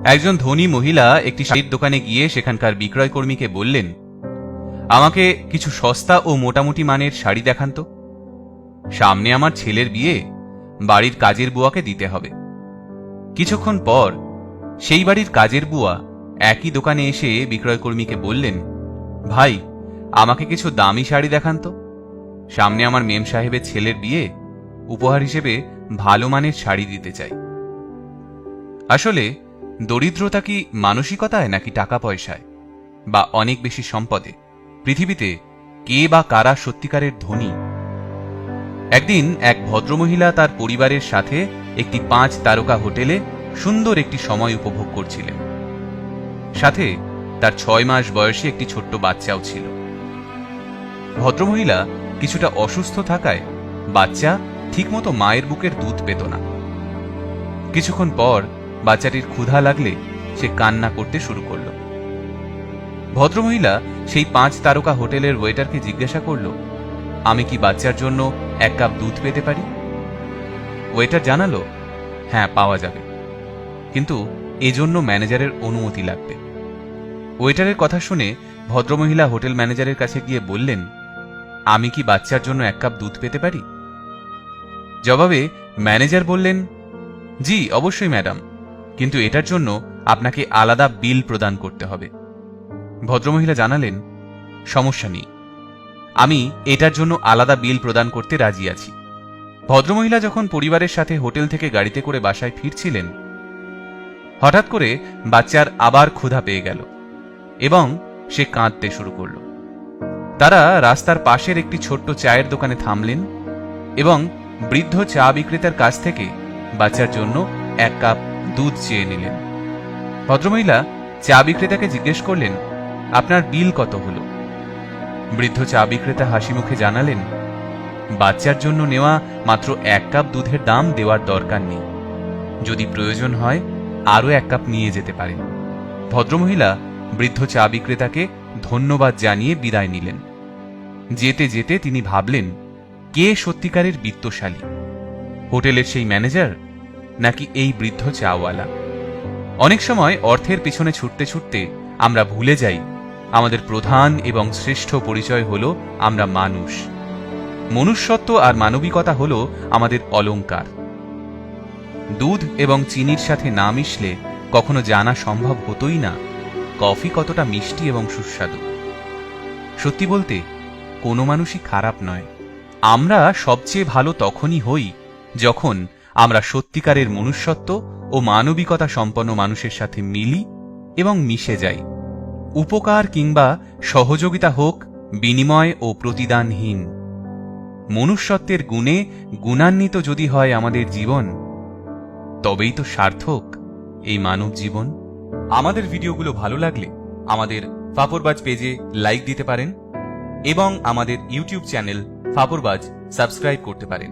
একজন ধনী মহিলা একটি শাড়ির দোকানে গিয়ে সেখানকার বিক্রয় কর্মীকে বললেন, আমাকে কিছু সস্তা ও মোটামুটি মানের শাড়ি দেখান তো। সামনে আমার ছেলের বিয়ে, বাড়ির কাজের বুয়াকে দিতে হবে। কিছুক্ষণ পর সেই বাড়ির কাজের বুয়া একই দোকানে এসে বিক্রয় কর্মীকে বললেন, ভাই, আমাকে কিছু দামি শাড়ি দেখান তো। সামনে আমার মেম সাহেবের ছেলের বিয়ে, উপহার হিসেবে ভালো মানের শাড়ি দিতে চাই। আসলে দরিদ্রতা কি মানসিকতায় নাকি টাকা পয়সায় বা অনেক বেশি সম্পদে? পৃথিবীতে কে বা কারা সত্যিকারের ধনী? একদিন এক ভদ্রমহিলা তার পরিবারের সাথে একটি 5 তারকা হোটেলে সুন্দর একটি সময় উপভোগ করছিলেন। সাথে তার 6 মাস বয়সী একটি ছোট্ট বাচ্চাও ছিল। ভদ্রমহিলা কিছুটা অসুস্থ থাকায় বাচ্চা ঠিকমতো মায়ের বুকের দুধ পেত না। কিছুক্ষণ পর বাচ্চাটির ক্ষুধা লাগলে সে কান্না করতে শুরু করল। ভদ্রমহিলা সেই 5 তারকা হোটেলের ওয়েটারকে জিজ্ঞাসা করল, আমি কি বাচ্চার জন্য 1 কাপ দুধ পেতে পারি? ওয়েটার জানালো, হ্যাঁ, পাওয়া যাবে, কিন্তু এজন্য ম্যানেজারের অনুমতি লাগবে। ওয়েটারের কথা শুনে ভদ্রমহিলা হোটেল ম্যানেজারের কাছে গিয়ে বললেন, আমি কি বাচ্চার জন্য 1 কাপ দুধ পেতে পারি? জবাবে ম্যানেজার বললেন, জি অবশ্যই ম্যাডাম, কিন্তু এটার জন্য আপনাকে আলাদা বিল প্রদান করতে হবে। ভদ্রমহিলা জানালেন, সমস্যা নেই, আমি এটার জন্য আলাদা বিল প্রদান করতে রাজি আছি। ভদ্রমহিলা যখন পরিবারের সাথে হোটেল থেকে গাড়িতে করে বাসায় ফিরছিলেন, হঠাৎ করে বাচ্চার আবার ক্ষুধা পেয়ে গেল এবং সে কাঁদতে শুরু করল। তারা রাস্তার পাশের একটি ছোট্ট চায়ের দোকানে থামলেন এবং বৃদ্ধ চা বিক্রেতার কাছ থেকে বাচ্চার জন্য 1 কাপ দুধ চেয়ে নিলেন। ভদ্রমহিলা চা বিক্রেতাকে জিজ্ঞেস করলেন, আপনার বিল কত হলো? বৃদ্ধ চা বিক্রেতা হাসি মুখে জানালেন, বাচ্চার জন্য নেওয়া মাত্র 1 কাপ দুধের দাম দেওয়ার দরকার নেই, যদি প্রয়োজন হয় আরও 1 কাপ নিয়ে যেতে পারেন। ভদ্রমহিলা বৃদ্ধ চা বিক্রেতাকে ধন্যবাদ জানিয়ে বিদায় নিলেন। যেতে যেতে তিনি ভাবলেন, কে সত্যিকারের বিত্তশালী, হোটেলের সেই ম্যানেজার নাকি এই বৃদ্ধ চাওয়ালা? অনেক সময় অর্থের পিছনে ছুটতে ছুটতে আমরা ভুলে যাই আমাদের প্রধান এবং শ্রেষ্ঠ পরিচয় হল আমরা মানুষ। মনুষ্যত্ব আর মানবিকতা হল আমাদের অলংকার। দুধ এবং চিনির সাথে না মিশলে কখনো জানা সম্ভব হতোই না কফি কতটা মিষ্টি এবং সুস্বাদু। সত্যি বলতে কোনো মানুষই খারাপ নয়। আমরা সবচেয়ে ভালো তখনই হই যখন আমরা সত্যিকারের মনুষ্যত্ব ও মানবিকতা সম্পন্ন মানুষের সাথে মিলি এবং মিশে যাই। উপকার কিংবা সহযোগিতা হোক বিনিময় ও প্রতিদানহীন। মনুষ্যত্বের গুণে গুণান্বিত যদি হয় আমাদের জীবন, তবেই তো সার্থক এই মানব জীবন। আমাদের ভিডিওগুলো ভালো লাগলে আমাদের ফাপড়বাজ পেজে লাইক দিতে পারেন এবং আমাদের ইউটিউব চ্যানেল ফাপড়বাজ সাবস্ক্রাইব করতে পারেন।